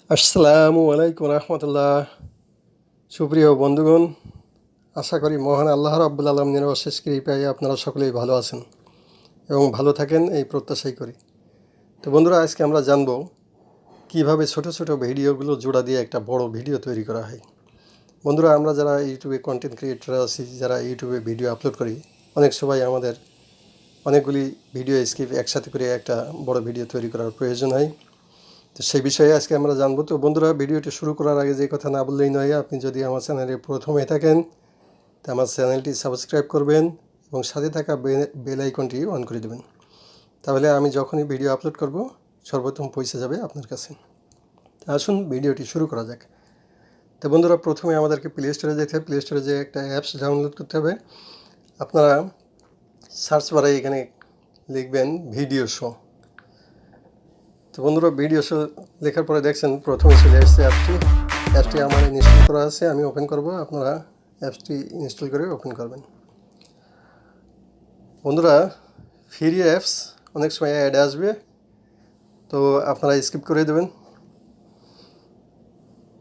আসসালামু আলাইকুম রহমতুল্লাহ। সুপ্রিয় বন্ধুগণ, আশা করি মহান আল্লাহ রাব্বুল আলামিনের অশেষ কৃপায় আপনারা সকলেই ভালো আছেন এবং ভালো থাকেন এই প্রত্যাশাই করি। তো বন্ধুরা, আজকে আমরা জানব কিভাবে ছোট ছোট ভিডিওগুলো জোড়া দিয়ে একটা বড় ভিডিও তৈরি করা হয়। বন্ধুরা, আমরা যারা ইউটিউবে কন্টেন্ট ক্রিয়েটর আছি, যারা ইউটিউবে ভিডিও আপলোড করি, অনেক সময় আমাদের অনেকগুলি ভিডিও স্ক্রিপ্ট একসাথে করে একটা বড় ভিডিও তৈরি করার প্রয়োজন হয়। তো সেই বিষয়ে আজকে আমরা জানবো। তো বন্ধুরা, ভিডিওটি শুরু করার আগে যে কথা না বললেই নয়, আপনি যদি আমার চ্যানেলে প্রথম হয়ে থাকেন তো আমার চ্যানেলটি সাবস্ক্রাইব করবেন এবং সাথে থাকা বেল আইকনটি অন করে দেবেন। তাহলে আমি যখনই ভিডিও আপলোড করব সর্বপ্রথম পৌঁছে যাবে আপনার কাছে। আসুন ভিডিওটি শুরু করা যাক। তো বন্ধুরা, প্রথমে আমাদেরকে প্লে স্টোরে যেতে হবে। প্লে স্টোরে যে একটা অ্যাপস ডাউনলোড করতে হবে। আপনারা সার্চ বারে এখানে লিখবেন ভিডিও শো। তো বন্ধুরা, ভিডিও শো লেখার পরে দেখছেন প্রথমে চলে আসছে অ্যাপটি আমার ইনস্টল করা আছে। আমি ওপেন করব, আপনারা অ্যাপসটি ইনস্টল করে ওপেন করবেন। বন্ধুরা, ফ্রি অ্যাপস অনেক সময় অ্যাড আসবে, তো আপনারা স্কিপ করে দেবেন।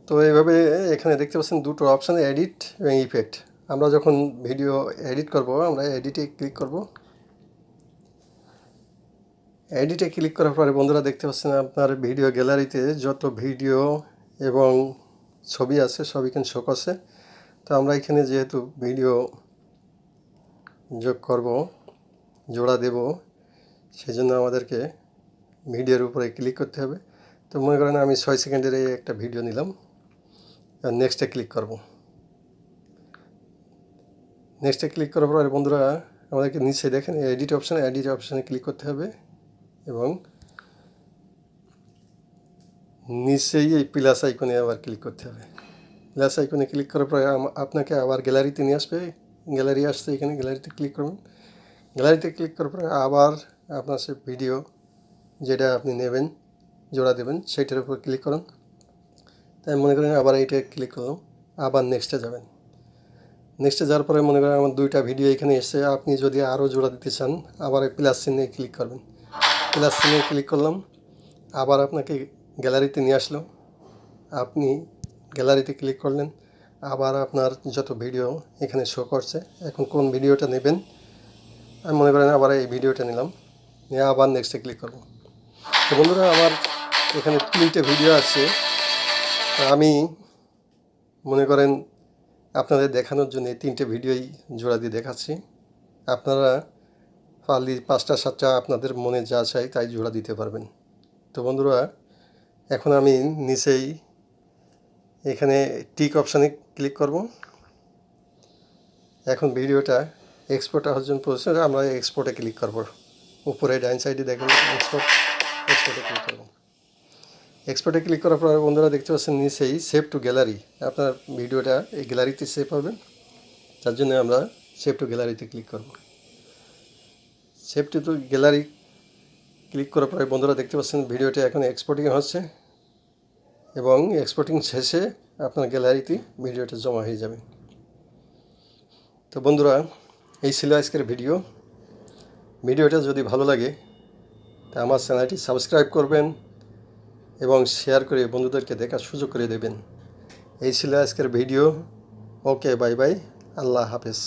তো এইভাবে এখানে দেখতে পাচ্ছেন দুটো অপশান, এডিট এবং ইফেক্ট। আমরা যখন ভিডিও এডিট করব, আমরা এডিটে ক্লিক করব। এডিটে ক্লিক করার পরে বন্ধুরা দেখতে পাচ্ছেন আপনার ভিডিও গ্যালারিতে যত ভিডিও এবং ছবি আছে সব এখানে শো করছে। তো আমরা এখানে যেহেতু ভিডিও যোগ করব, জোড়া দেব, সেই জন্য আমাদেরকে ভিডিওর উপরে ক্লিক করতে হবে। তো মনে করেন আমি 6 সেকেন্ডের একটা ভিডিও নিলাম, নেক্সটে ক্লিক করব। নেক্সটে ক্লিক করার পরে বন্ধুরা আমাদেরকে নিচে দেখেন এডিট অপশানে ক্লিক করতে হবে এবং নিচেই এই প্লাস আইকনে আবার ক্লিক করতে হবে। প্লাস আইকনে ক্লিক করার পরে আপনাকে আবার গ্যালারিতে নিয়ে আসবে। গ্যালারি আসছে, এখানে গ্যালারিতে ক্লিক করবেন। গ্যালারিতে ক্লিক করার পরে আবার আপনার সে ভিডিও যেটা আপনি নেবেন, জোড়া দেবেন, সেইটার উপর ক্লিক করুন। তাই মনে করেন আবার এইটা ক্লিক করলাম, আবার নেক্সটে যাবেন। নেক্সটে যাওয়ার পরে মনে করেন আমার দুইটা ভিডিও এখানে এসছে। আপনি যদি আরও জোড়া দিতে চান আবার এই প্লাস চিহ্নে ক্লিক করবেন। প্লাস চিহ্নে ক্লিক করলাম, আবার আপনাকে গ্যালারিতে নিয়ে আসলো। আপনি গ্যালারিতে ক্লিক করলেন, আবার আপনার যত ভিডিও এখানে শো করছে। এখন কোন ভিডিওটা নেবেন, আমি মনে করেন আবার এই ভিডিওটা নিলাম, নিয়ে আবার নেক্সটে ক্লিক করব। তো বন্ধুরা, আমার এখানে 3টে ভিডিও আছে। আমি মনে করেন আপনাদের দেখানোর জন্য 3টে ভিডিওই জোড়া দিয়ে দেখাচ্ছি। আপনারা পারলে 5টা 7টা আপনাদের মনে যা চাই তাই জোড়া দিতে পারবেন। তো বন্ধুরা, এখন আমি নিচেই এখানে টিক অপশানে ক্লিক করব। এখন ভিডিওটা এক্সপোর্ট হওয়ার জন্য প্রসেস, আমরা এক্সপোর্টে ক্লিক করব। উপরে ডাইন সাইডে দেখেন এক্সপোর্টে ক্লিক করব। এক্সপোর্টে ক্লিক করার পর বন্ধুরা দেখতে পাচ্ছেন নিচেই সেভ টু গ্যালারি। আপনার ভিডিওটা এই গ্যালারিতে সেভ হবে, তার জন্য আমরা সেভ টু গ্যালারিতে ক্লিক করব। সেভ টু গ্যালারি ক্লিক করার পরে বন্ধুরা দেখতে পাচ্ছেন ভিডিওটা এখন এক্সপোর্টিং হচ্ছে এবং এক্সপোর্টিং শেষে আপনার গ্যালারিতে ভিডিওটা জমা হয়ে যাবে। তো বন্ধুরা, এই ছিল আজকের ভিডিওটা যদি ভালো লাগে তা আমার চ্যানেলটি সাবস্ক্রাইব করবেন এবং শেয়ার করে বন্ধুদেরকে দেখার সুযোগ করে দেবেন। এই ছিল আজকের ভিডিও। ওকে, বাই বাই, আল্লাহ হাফেজ।